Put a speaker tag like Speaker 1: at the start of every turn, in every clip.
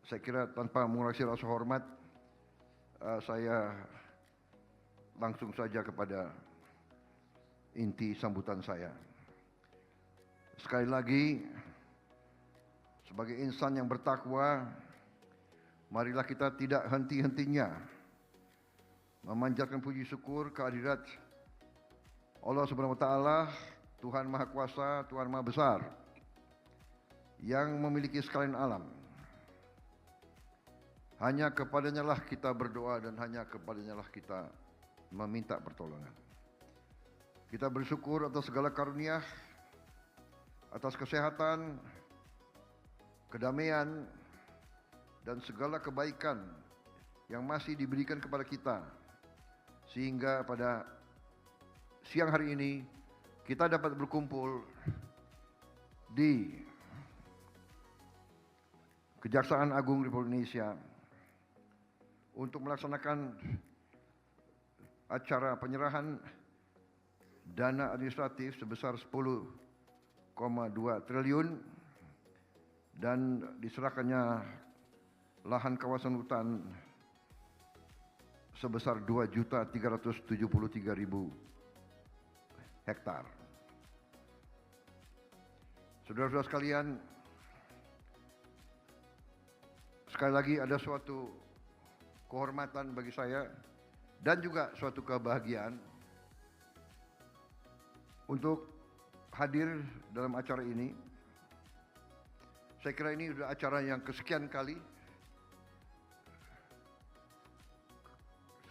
Speaker 1: Saya kira tanpa mengurangi rasa hormat, saya langsung saja kepada inti sambutan saya. Sekali lagi, sebagai insan yang bertakwa, marilah kita tidak henti-hentinya memanjatkan puji syukur kehadirat Allah Subhanahu wa taala, Tuhan Maha Kuasa, Tuhan Maha Besar, yang memiliki sekalian alam. Hanya kepadanya lah kita berdoa dan hanya kepadanya lah kita meminta pertolongan. Kita bersyukur atas segala karunia, atas kesehatan, kedamaian, dan segala kebaikan yang masih diberikan kepada kita. Sehingga pada siang hari ini kita dapat berkumpul di Kejaksaan Agung Republik Indonesia untuk melaksanakan acara penyerahan dana administratif sebesar 10,2 triliun dan diserahkannya lahan kawasan hutan sebesar 2.373.000 hektar. Saudara-saudara sekalian, sekali lagi ada suatu kehormatan bagi saya dan juga suatu kebahagiaan untuk hadir dalam acara ini. Saya kira ini sudah acara yang kesekian kali.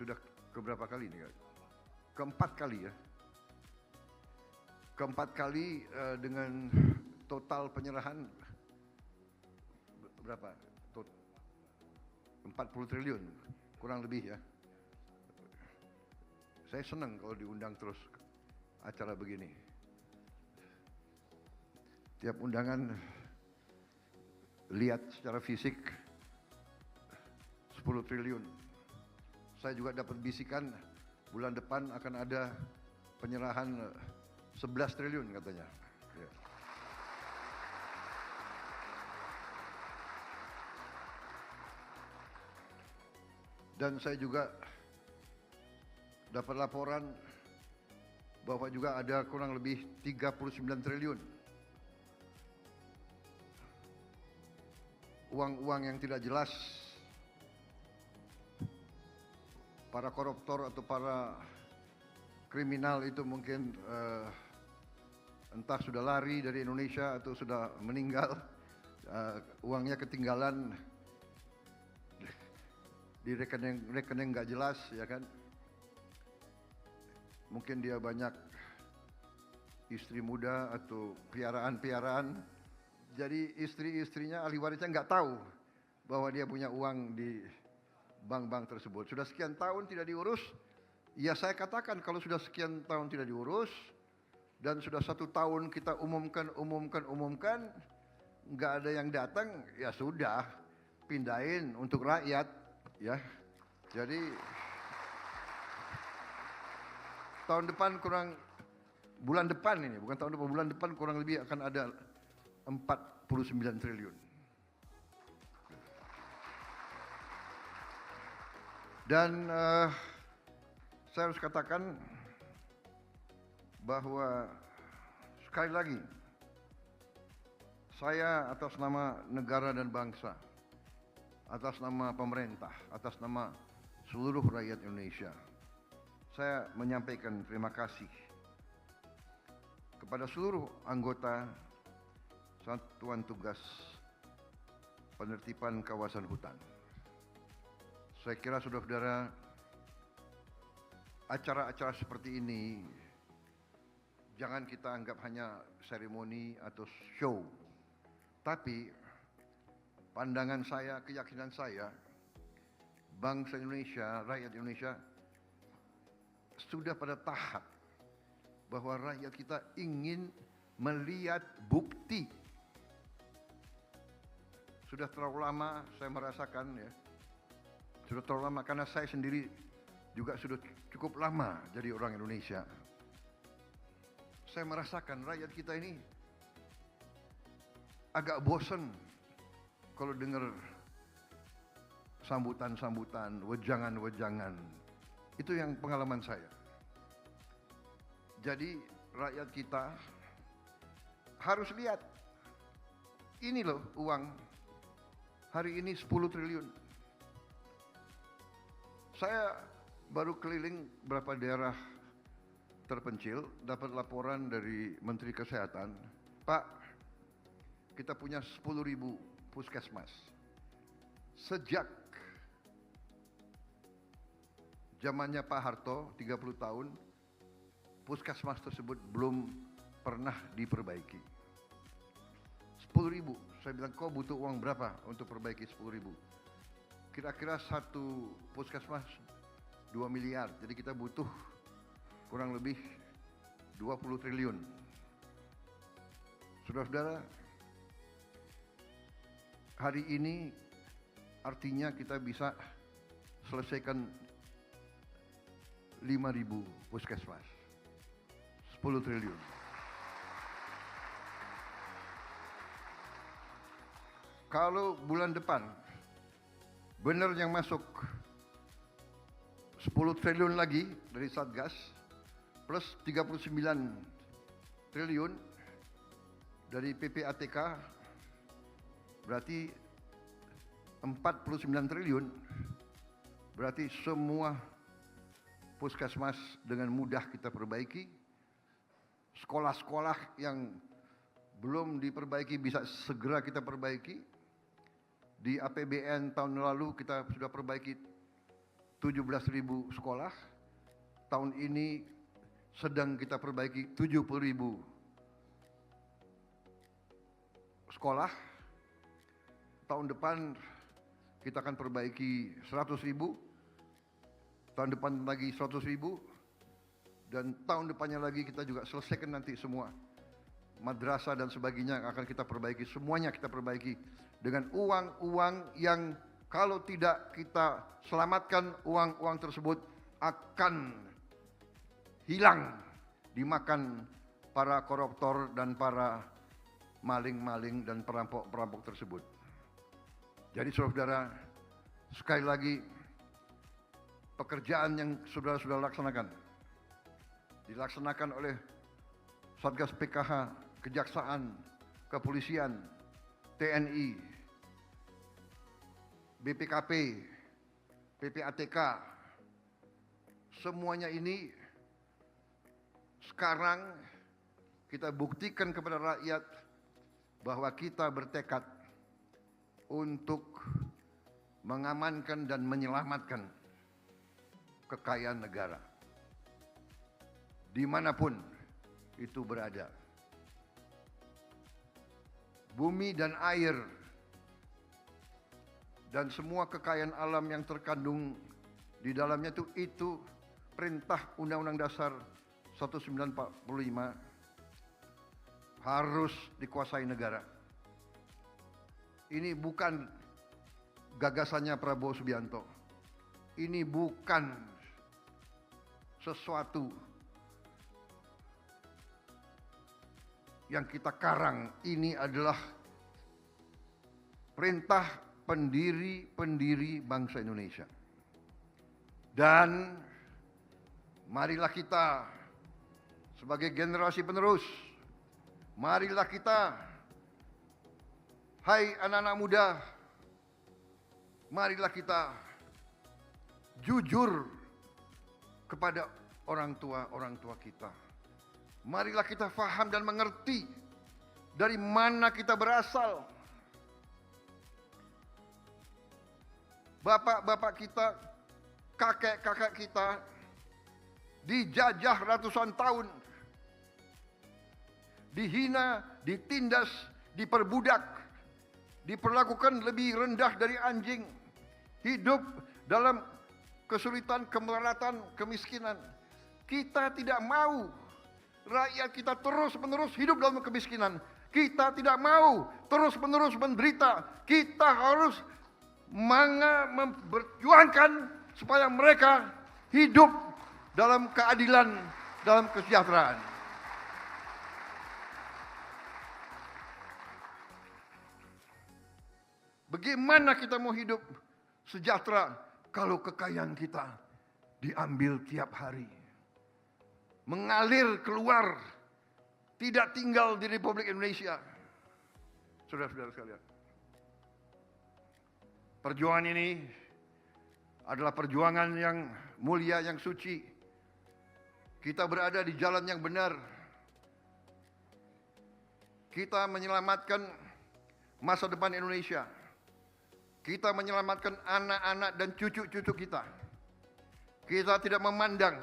Speaker 1: Sudah keberapa kali ini? Keempat kali ya. Keempat kali dengan total penyerahan berapa? 40 triliun, kurang lebih ya. Saya senang kalau diundang terus acara begini. Tiap undangan lihat secara fisik 10 triliun. Saya juga dapat bisikan bulan depan akan ada penyerahan 11 triliun katanya. Ya. Dan saya juga dapat laporan bahwa juga ada kurang lebih 39 triliun uang-uang yang tidak jelas. Para koruptor atau para kriminal itu mungkin entah sudah lari dari Indonesia atau sudah meninggal, uangnya ketinggalan di rekening nggak jelas, ya kan? Mungkin dia banyak istri muda atau piaraan-piaraan, jadi istri-istrinya ahli warisnya nggak tahu bahwa dia punya uang di bank-bank tersebut. Sudah sekian tahun tidak diurus, ya saya katakan kalau sudah sekian tahun tidak diurus dan sudah 1 tahun kita umumkan, nggak ada yang datang, ya sudah pindahin untuk rakyat. Ya, jadi tahun depan bulan depan ini, bukan tahun depan, bulan depan kurang lebih akan ada 49 triliun. Dan saya harus katakan bahwa sekali lagi saya atas nama negara dan bangsa, atas nama pemerintah, atas nama seluruh rakyat Indonesia, saya menyampaikan terima kasih kepada seluruh anggota Satuan Tugas Penertiban Kawasan Hutan. Saya kira saudara-saudara, acara-acara seperti ini jangan kita anggap hanya seremoni atau show, tapi pandangan saya, keyakinan saya, bangsa Indonesia, rakyat Indonesia sudah pada tahap bahwa rakyat kita ingin melihat bukti. Sudah terlalu lama saya merasakan ya. Sudah terlalu lama karena saya sendiri juga sudah cukup lama jadi orang Indonesia. Saya merasakan rakyat kita ini agak bosan kalau dengar sambutan-sambutan, wejangan-wejangan. Itu yang pengalaman saya. Jadi rakyat kita harus lihat, ini loh uang, hari ini 10 triliun. Saya baru keliling beberapa daerah terpencil, dapat laporan dari Menteri Kesehatan, Pak, kita punya 10.000 puskesmas. Sejak zamannya Pak Harto, 30 tahun, puskesmas tersebut belum pernah diperbaiki. 10.000, saya bilang kau butuh uang berapa untuk perbaiki 10.000? Kira-kira satu puskesmas 2 miliar, jadi kita butuh kurang lebih 20 triliun. Saudara-saudara, hari ini artinya kita bisa selesaikan 5.000 puskesmas. 10 triliun. Kalau bulan depan benar yang masuk 10 triliun lagi dari Satgas plus 39 triliun dari PPATK, berarti 49 triliun, berarti semua puskesmas dengan mudah kita perbaiki. Sekolah-sekolah yang belum diperbaiki bisa segera kita perbaiki. Di APBN tahun lalu kita sudah perbaiki 17.000 sekolah. Tahun ini sedang kita perbaiki 70.000 sekolah. Tahun depan kita akan perbaiki 100.000. Tahun depan lagi 100.000. Dan tahun depannya lagi kita juga selesaikan nanti semua madrasah dan sebagainya akan kita perbaiki. Semuanya kita perbaiki dengan uang-uang yang kalau tidak kita selamatkan, uang-uang tersebut akan hilang dimakan para koruptor dan para maling-maling dan perampok-perampok tersebut. Jadi saudara-saudara, sekali lagi pekerjaan yang saudara-saudara laksanakan dilaksanakan oleh Satgas PKH, Kejaksaan, Kepolisian, TNI, BPKP, PPATK, semuanya ini sekarang kita buktikan kepada rakyat bahwa kita bertekad untuk mengamankan dan menyelamatkan kekayaan negara dimanapun itu berada. Bumi dan air dan semua kekayaan alam yang terkandung di dalamnya itu perintah Undang-Undang Dasar 1945 harus dikuasai negara. Ini bukan gagasannya Prabowo Subianto. Ini bukan sesuatu yang kita karang, ini adalah perintah pendiri-pendiri bangsa Indonesia. Dan marilah kita sebagai generasi penerus, marilah kita, hai anak-anak muda, marilah kita jujur kepada orang tua kita. Marilah kita faham dan mengerti dari mana kita berasal. Bapak-bapak kita, kakek-kakek kita dijajah ratusan tahun. Dihina, ditindas, diperbudak, diperlakukan lebih rendah dari anjing. Hidup dalam kesulitan, kemelaratan, kemiskinan. Kita tidak mau rakyat kita terus-menerus hidup dalam kemiskinan. Kita tidak mau terus-menerus menderita. Kita harus memperjuangkan supaya mereka hidup dalam keadilan, dalam kesejahteraan. Bagaimana kita mau hidup sejahtera kalau kekayaan kita diambil tiap hari? Mengalir keluar, tidak tinggal di Republik Indonesia. Saudara-saudara sekalian, perjuangan ini adalah perjuangan yang mulia, yang suci. Kita berada di jalan yang benar. Kita menyelamatkan masa depan Indonesia. Kita menyelamatkan anak-anak dan cucu-cucu kita. Kita tidak memandang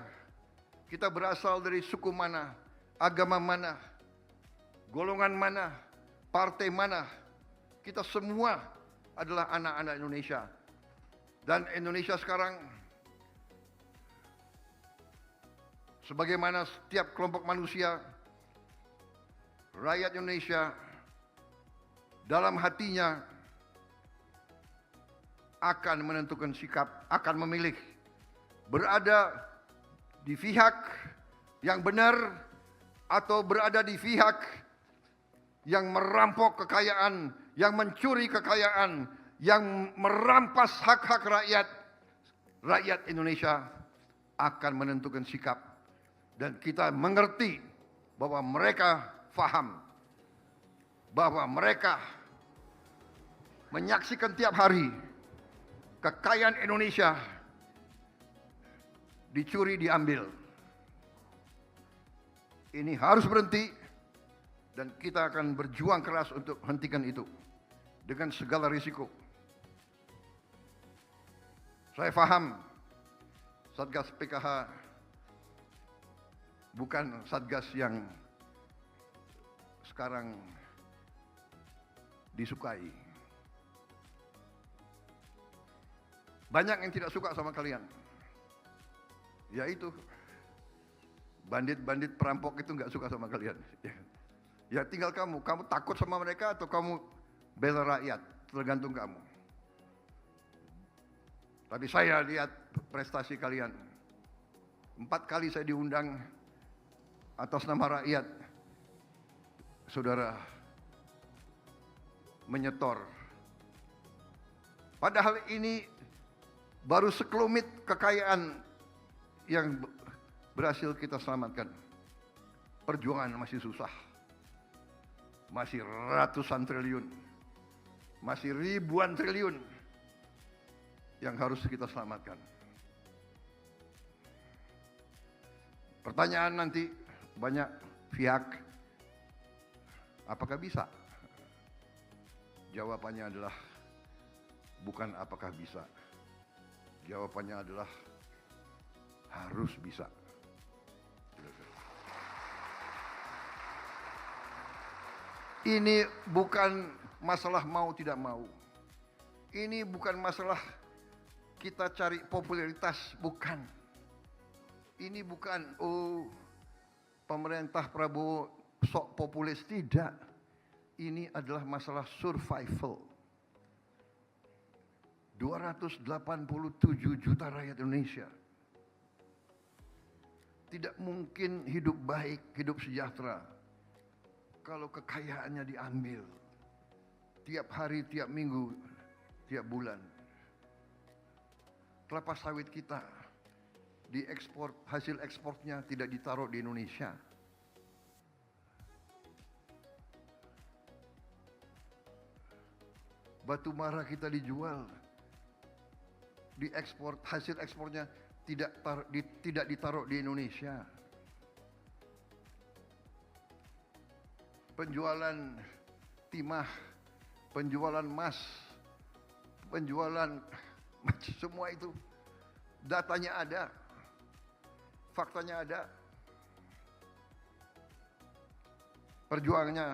Speaker 1: kita berasal dari suku mana, agama mana, golongan mana, partai mana. Kita semua adalah anak-anak Indonesia. Dan Indonesia sekarang, sebagaimana setiap kelompok manusia, rakyat Indonesia dalam hatinya akan menentukan sikap, akan memilih berada di pihak yang benar atau berada di pihak yang merampok kekayaan, yang mencuri kekayaan, yang merampas hak-hak rakyat. Rakyat Indonesia akan menentukan sikap. Dan kita mengerti bahwa mereka faham, bahwa mereka menyaksikan tiap hari kekayaan Indonesia dicuri, diambil. Ini harus berhenti dan kita akan berjuang keras untuk hentikan itu dengan segala risiko. Saya paham Satgas PKH bukan Satgas yang sekarang disukai. Banyak yang tidak suka sama kalian. Yaitu bandit-bandit perampok itu nggak suka sama kalian. Ya tinggal kamu takut sama mereka atau kamu bela rakyat, tergantung kamu. Tapi saya lihat prestasi kalian. 4 kali saya diundang atas nama rakyat. Saudara menyetor. Padahal ini baru sekelumit kekayaan yang berhasil kita selamatkan. Perjuangan masih susah. Masih ratusan triliun. Masih ribuan triliun yang harus kita selamatkan. Pertanyaan nanti banyak pihak, apakah bisa? Jawabannya adalah bukan apakah bisa. Jawabannya adalah harus bisa. Ini bukan masalah mau tidak mau. Ini bukan masalah kita cari popularitas, bukan. Ini bukan, pemerintah Prabowo sok populis, tidak. Ini adalah masalah survival. 287 juta rakyat Indonesia tidak mungkin hidup baik, hidup sejahtera kalau kekayaannya diambil tiap hari, tiap minggu, tiap bulan. Kelapa sawit kita diekspor, hasil ekspornya tidak ditaruh di Indonesia. Batu bara kita dijual, diekspor, hasil ekspornya tidak ditaruh di Indonesia. Penjualan timah, penjualan emas, penjualan semua itu datanya ada, faktanya ada. Perjuangannya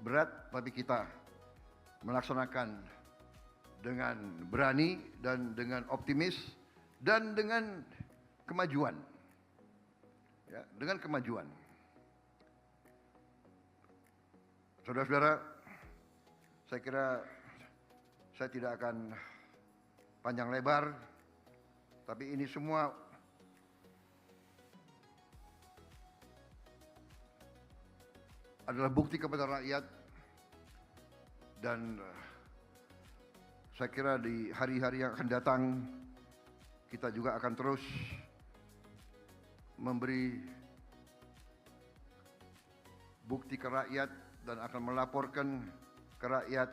Speaker 1: berat, tapi kita melaksanakan dengan berani dan dengan optimis dan dengan kemajuan. Ya, dengan kemajuan. Saudara-saudara, saya kira saya tidak akan panjang lebar, tapi ini semua adalah bukti kepada rakyat, dan saya kira di hari-hari yang akan datang kita juga akan terus memberi bukti ke rakyat dan akan melaporkan ke rakyat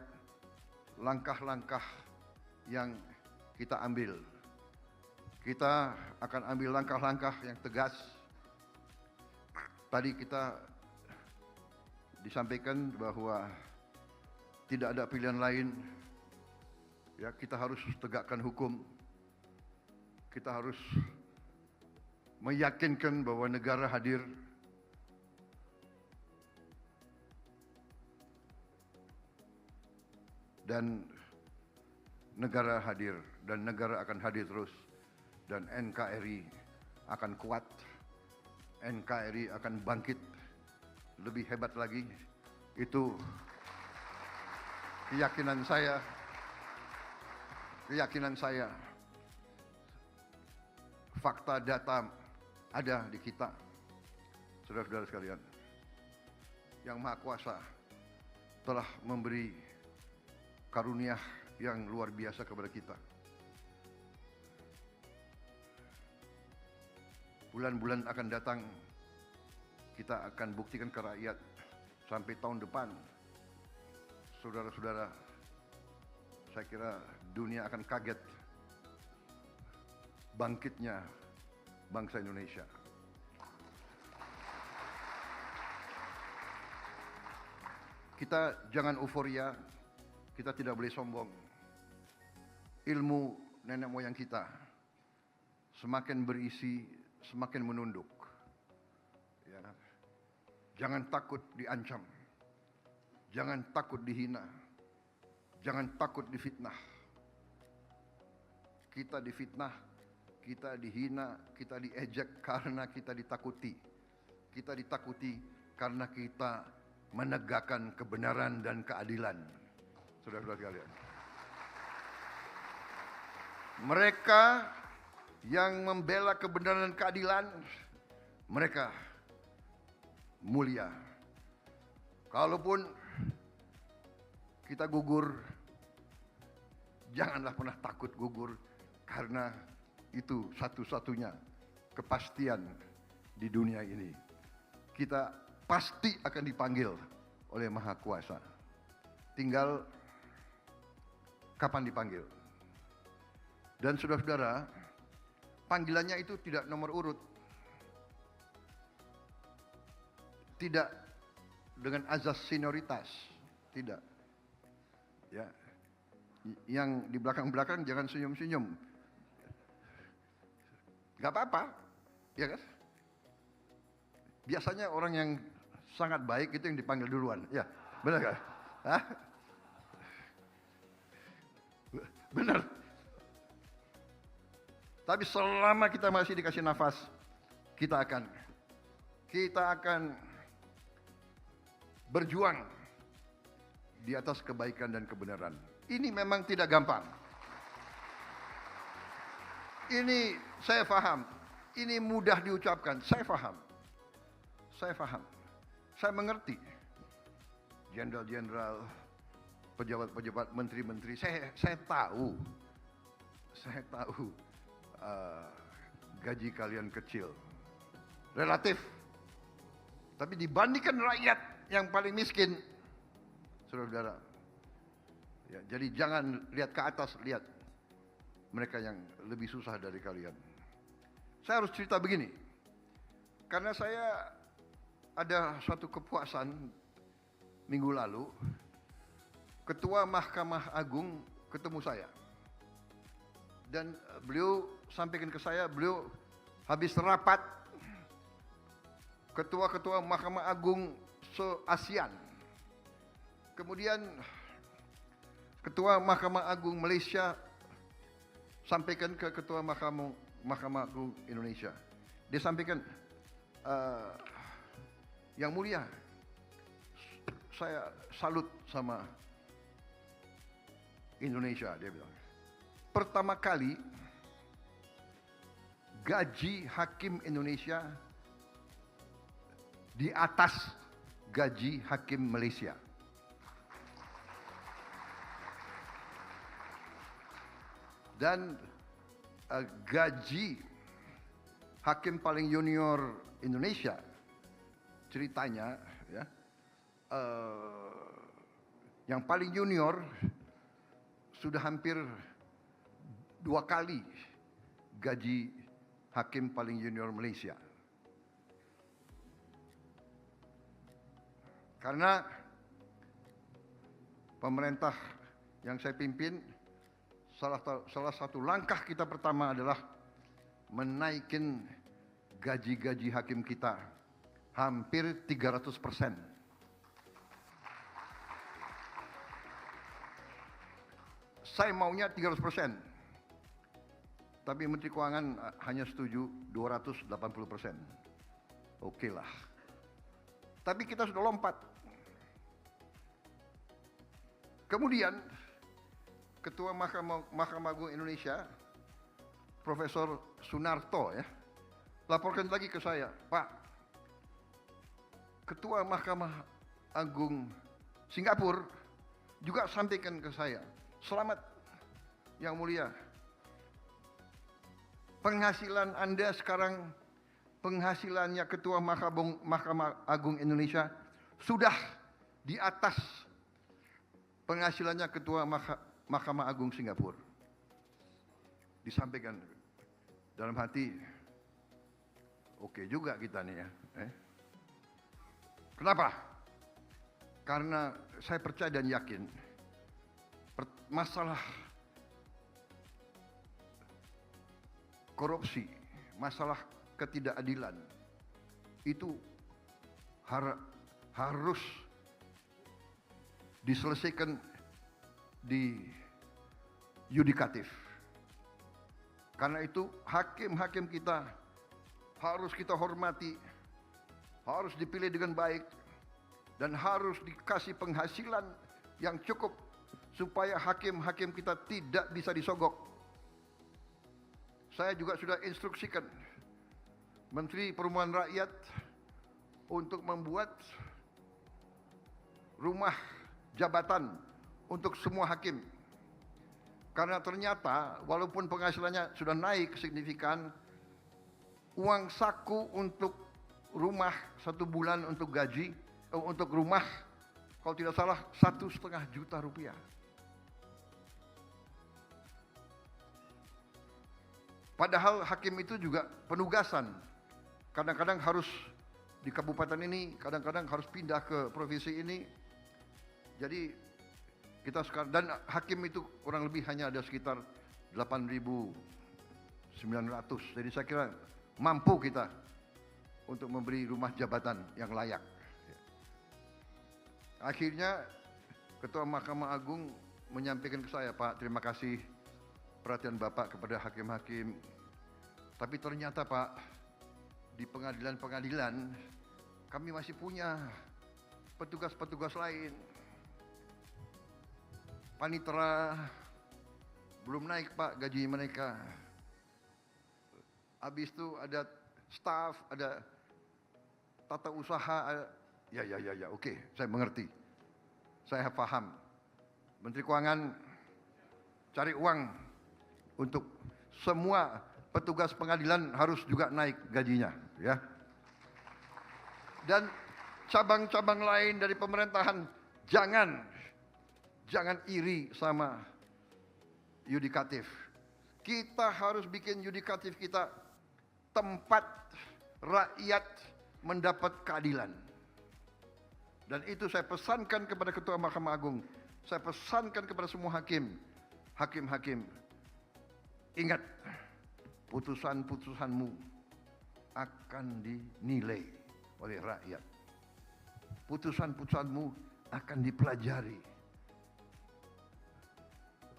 Speaker 1: langkah-langkah yang kita ambil. Kita akan ambil langkah-langkah yang tegas. Tadi kita disampaikan bahwa tidak ada pilihan lain. Ya, kita harus tegakkan hukum. Kita harus meyakinkan bahwa negara hadir. Dan negara hadir, dan negara akan hadir terus, dan NKRI akan kuat, NKRI akan bangkit lebih hebat lagi. Itu keyakinan saya, fakta data ada di kita, saudara-saudara sekalian. Yang Maha Kuasa telah memberi karunia yang luar biasa kepada kita. Bulan-bulan akan datang, kita akan buktikan ke rakyat sampai tahun depan. Saudara-saudara, saya kira dunia akan kaget bangkitnya bangsa Indonesia. Kita jangan euforia, kita tidak boleh sombong. Ilmu nenek moyang kita semakin berisi, semakin menunduk. Ya. Jangan takut diancam, jangan takut dihina, jangan takut difitnah. Kita difitnah, kita dihina, kita diejek karena kita ditakuti. Kita ditakuti karena kita menegakkan kebenaran dan keadilan. Saudara-saudara sekalian, mereka yang membela kebenaran dan keadilan, mereka mulia. Kalaupun kita gugur, janganlah pernah takut gugur, karena itu satu-satunya kepastian di dunia ini. Kita pasti akan dipanggil oleh Maha Kuasa. Tinggal kapan dipanggil. Dan saudara-saudara, panggilannya itu tidak nomor urut. Tidak dengan azas senioritas, tidak. Ya. Yang di belakang-belakang jangan senyum-senyum. Gak apa-apa, ya kan? Biasanya orang yang sangat baik itu yang dipanggil duluan. Ya, benar kan? Hah? Benar. Tapi selama kita masih dikasih nafas, kita akan berjuang di atas kebaikan dan kebenaran. Ini memang tidak gampang. Ini saya paham. Ini mudah diucapkan. Saya paham. Saya mengerti. Jenderal-jenderal, pejabat-pejabat, menteri-menteri, saya tahu gaji kalian kecil, relatif. Tapi dibandingkan rakyat yang paling miskin, saudara-saudara, ya, jadi jangan lihat ke atas, lihat mereka yang lebih susah dari kalian. Saya harus cerita begini, karena saya ada suatu kepuasan minggu lalu. Ketua Mahkamah Agung ketemu saya. Dan beliau sampaikan ke saya, beliau habis rapat ketua-ketua Mahkamah Agung se-ASEAN. Kemudian Ketua Mahkamah Agung Malaysia sampaikan ke Ketua Mahkamah Agung Indonesia. Dia sampaikan, Yang Mulia, saya salut sama Indonesia, dia bilang. Pertama kali gaji hakim Indonesia di atas gaji hakim Malaysia. Dan gaji hakim paling junior Indonesia, ceritanya ya, yang paling junior sudah hampir 2 kali gaji hakim paling junior Malaysia. Karena pemerintah yang saya pimpin, salah satu langkah kita pertama adalah menaikkan gaji-gaji hakim kita hampir 300%. Saya maunya 300%. Tapi Menteri Keuangan hanya setuju 280%. Oke lah. Tapi kita sudah lompat. Kemudian Ketua Mahkamah Agung Indonesia, Profesor Sunarto ya, laporkan lagi ke saya, Pak, Ketua Mahkamah Agung Singapura juga sampaikan ke saya, selamat Yang Mulia, penghasilan Anda sekarang, penghasilannya Ketua Mahkamah Agung Indonesia sudah di atas penghasilannya Ketua Mahkamah Agung Singapura. Disampaikan dalam hati, oke juga kita nih ya. Kenapa? Karena saya percaya dan yakin masalah korupsi, masalah ketidakadilan itu harus diselesaikan di yudikatif. Karena itu hakim-hakim kita harus kita hormati, harus dipilih dengan baik, dan harus dikasih penghasilan yang cukup supaya hakim-hakim kita tidak bisa disogok. Saya juga sudah instruksikan Menteri Perumahan Rakyat untuk membuat rumah jabatan untuk semua hakim. Karena ternyata walaupun penghasilannya sudah naik signifikan, uang saku untuk rumah 1 bulan untuk gaji, untuk rumah kalau tidak salah 1,5 juta rupiah. Padahal hakim itu juga penugasan. Kadang-kadang harus di kabupaten ini, kadang-kadang harus pindah ke provinsi ini. Jadi kita sekarang, dan hakim itu kurang lebih hanya ada sekitar 8.900. Jadi saya kira mampu kita untuk memberi rumah jabatan yang layak. Akhirnya Ketua Mahkamah Agung menyampaikan ke saya, Pak, terima kasih perhatian Bapak kepada hakim-hakim. Tapi ternyata Pak, di pengadilan-pengadilan kami masih punya petugas-petugas lain. Panitera belum naik Pak gaji mereka. Habis itu ada staf, ada tata usaha. Ya, oke, saya mengerti. Saya paham. Menteri Keuangan cari uang untuk semua petugas pengadilan harus juga naik gajinya, ya. Dan cabang-cabang lain dari pemerintahan jangan iri sama yudikatif. Kita harus bikin yudikatif kita tempat rakyat mendapat keadilan. Dan itu saya pesankan kepada Ketua Mahkamah Agung. Saya pesankan kepada semua hakim-hakim. Ingat, putusan-putusanmu akan dinilai oleh rakyat. Putusan-putusanmu akan dipelajari.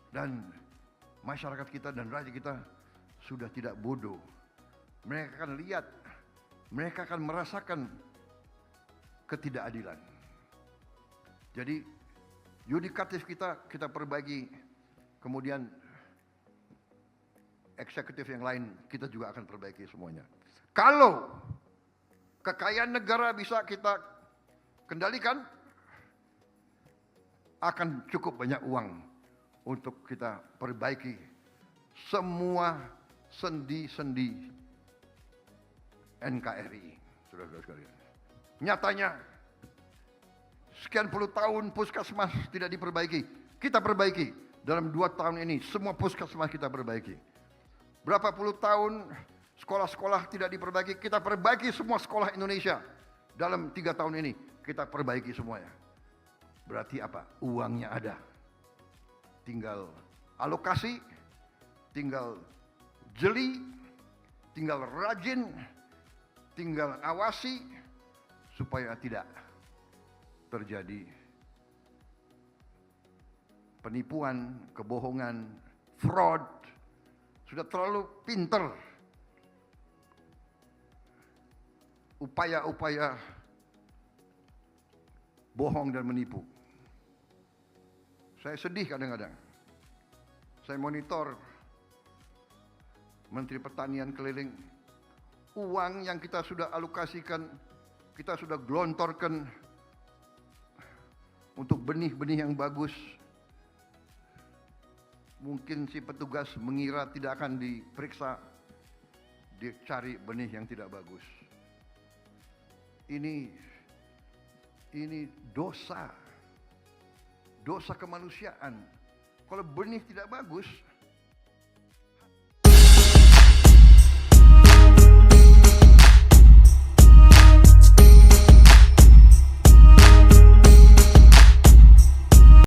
Speaker 1: Dan masyarakat kita dan rakyat kita sudah tidak bodoh. Mereka akan lihat, mereka akan merasakan ketidakadilan. Jadi yudikatif kita perbaiki, kemudian eksekutif yang lain kita juga akan perbaiki semuanya. Kalau kekayaan negara bisa kita kendalikan, akan cukup banyak uang untuk kita perbaiki semua sendi-sendi NKRI, saudara-saudara sekalian. Nyatanya, sekian puluh tahun puskesmas tidak diperbaiki. Kita perbaiki. Dalam 2 tahun ini, semua puskesmas kita perbaiki. Berapa puluh tahun sekolah-sekolah tidak diperbaiki. Kita perbaiki semua sekolah Indonesia. Dalam 3 tahun ini, kita perbaiki semuanya. Berarti apa? Uangnya ada. Tinggal alokasi, tinggal jeli, tinggal rajin, tinggal awasi supaya tidak terjadi penipuan, kebohongan, fraud. Sudah terlalu pinter upaya-upaya bohong dan menipu. Saya sedih kadang-kadang. Saya monitor Menteri Pertanian keliling. Uang yang kita sudah alokasikan, kita sudah gelontorkan untuk benih-benih yang bagus. Mungkin si petugas mengira tidak akan diperiksa, dia cari benih yang tidak bagus. Ini dosa kemanusiaan. Kalau benih tidak bagus,